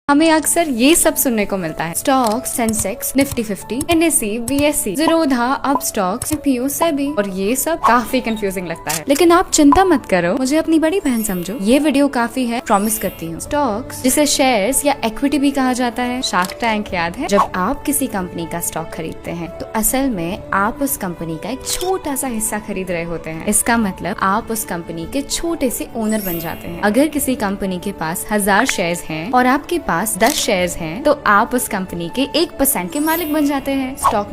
हमें अक्सर ये सब सुनने को मिलता है, stock, Sensex, Nifty 50, NSE, BSE, Zerodha, Upstox, CPU, SEBI, और ये सब काफी कंफ्यूजिंग लगता है। लेकिन आप चिंता मत करो, मुझे अपनी बड़ी बहन समझो, ये वीडियो काफी है, प्रॉमिस करती हूँ। स्टॉक्स, जिसे शेयर्स या इक्विटी भी कहा जाता है, शार्क टैंक याद है? जब आप किसी कंपनी का स्टॉक खरीदते हैं तो असल में आप उस कंपनी का एक छोटा सा हिस्सा खरीद रहे होते हैं। इसका मतलब आप उस कंपनी के छोटे से ओनर बन जाते हैं। अगर किसी कंपनी के पास 1000 शेयर्स हैं और आपके पास 10 शेयर्स हैं, तो आप उस कंपनी के 1% के मालिक बन जाते हैं। स्टॉक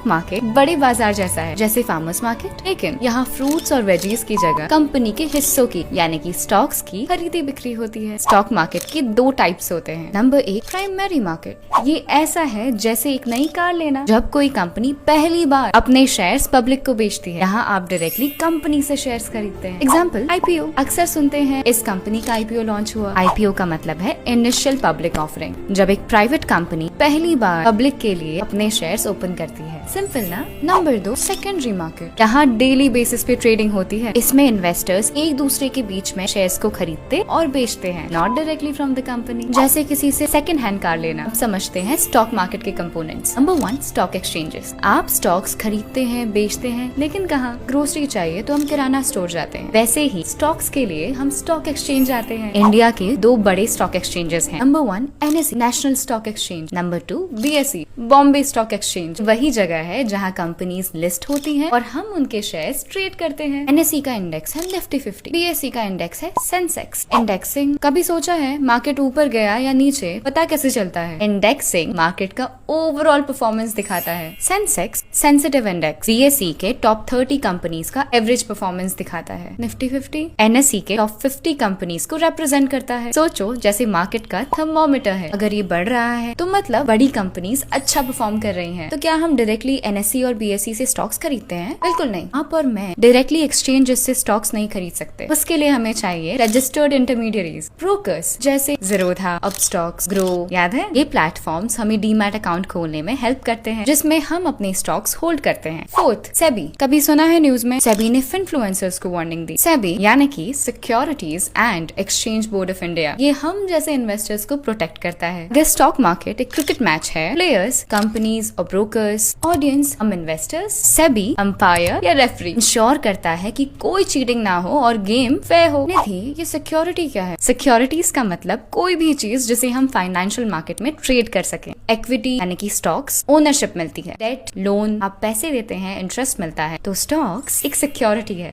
मार्केट बड़े बाजार जैसा है, जैसे फार्मर्स मार्केट, लेकिन यहाँ फ्रूट्स और वेजीज की जगह कंपनी के हिस्सों की यानी कि स्टॉक्स की खरीदी बिक्री होती है। स्टॉक मार्केट के 2 टाइप्स होते हैं। Number 1, primary market. ये ऐसा है जैसे एक नई कार लेना। जब कोई कंपनी पहली बार अपने शेयर्स पब्लिक को बेचती है, यहाँ आप डायरेक्टली कंपनी से शेयर्स खरीदते हैं। Example, IPO. अक्सर सुनते हैं इस कंपनी का आईपीओ लॉन्च हुआ। आईपीओ का मतलब है इनिशियल पब्लिक ऑफरिंग, जब एक प्राइवेट कंपनी पहली बार पब्लिक के लिए अपने शेयर्स ओपन करती है। सिंपल ना? Number 2, secondary market. यहाँ डेली बेसिस पे ट्रेडिंग होती है। इसमें इन्वेस्टर्स एक दूसरे के बीच में शेयर्स को खरीदते और बेचते हैं, not directly from the company. जैसे किसी से सेकंड हैंड कार लेना। अब समझते हैं स्टॉक मार्केट के कंपोनेंट्स। Number 1, stock exchanges. आप स्टॉक्स खरीदते हैं, बेचते हैं, लेकिन कहाँ? ग्रोसरी चाहिए तो हम किराना स्टोर जाते हैं। वैसे ही स्टॉक्स के लिए हम स्टॉक एक्सचेंज जाते हैं। इंडिया के 2 बड़े स्टॉक एक्सचेंजेस हैं। Number 1, NSE, national stock exchange. Number 2, BSE, Bombay stock exchange. वही जगह है जहाँ कंपनीज लिस्ट होती हैं और हम उनके शेयर्स ट्रेड करते हैं। एनएसई का इंडेक्स है निफ्टी 50, बीएसई का इंडेक्स है सेंसेक्स। इंडेक्सिंग कभी सोचा है मार्केट ऊपर गया या नीचे पता कैसे चलता है? इंडेक्सिंग मार्केट का ओवरऑल परफॉर्मेंस दिखाता है। सेंसेक्स सेंसिटिव इंडेक्स बीएसई के टॉप 30 कंपनीज का एवरेज परफॉर्मेंस दिखाता है। निफ्टी 50 एनएसई के टॉप 50 कंपनीज को रिप्रेजेंट करता है। सोचो जैसे मार्केट का थर्मोमीटर है, अगर ये बढ़ रहा है तो मतलब बड़ी कंपनीज अच्छा परफॉर्म कर रही हैं। तो क्या हम डायरेक्टली एनएसई और बीएसई से स्टॉक्स खरीदते हैं? बिल्कुल नहीं। आप और मैं डायरेक्टली एक्सचेंज से स्टॉक्स नहीं खरीद सकते। उसके लिए हमें चाहिए रजिस्टर्ड इंटरमीडियरीज, ब्रोकर्स, जैसे ज़ीरोधा, अपस्टॉक्स, ग्रो, याद है? ये प्लेटफॉर्म्स हमें डीमैट अकाउंट खोलने में हेल्प करते हैं, जिसमें हम अपने स्टॉक्स होल्ड करते हैं। 4th, सेबी। कभी सुना है न्यूज में? सेबी ने फिन्फ्लुएंसर्स को वार्निंग दी। सेबी यानी कि securities and exchange board of India, ये हम जैसे इन्वेस्टर्स को प्रोटेक्ट करता है। अगर स्टॉक मार्केट एक क्रिकेट मैच है, प्लेयर्स, कंपनीज और ब्रोकर्स, ऑडियंस, हम इन्वेस्टर्स, सेबी अंपायर या रेफरी इंश्योर करता है कि कोई चीटिंग ना हो और गेम फेयर हो। निधि, ये सिक्योरिटी क्या है? सिक्योरिटीज का मतलब कोई भी चीज जिसे हम फाइनेंशियल मार्केट में ट्रेड कर सकें। इक्विटी यानी कि स्टॉक्स, ओनरशिप मिलती है। डेट, लोन, आप पैसे देते हैं, इंटरेस्ट मिलता है। तो स्टॉक्स एक सिक्योरिटी है।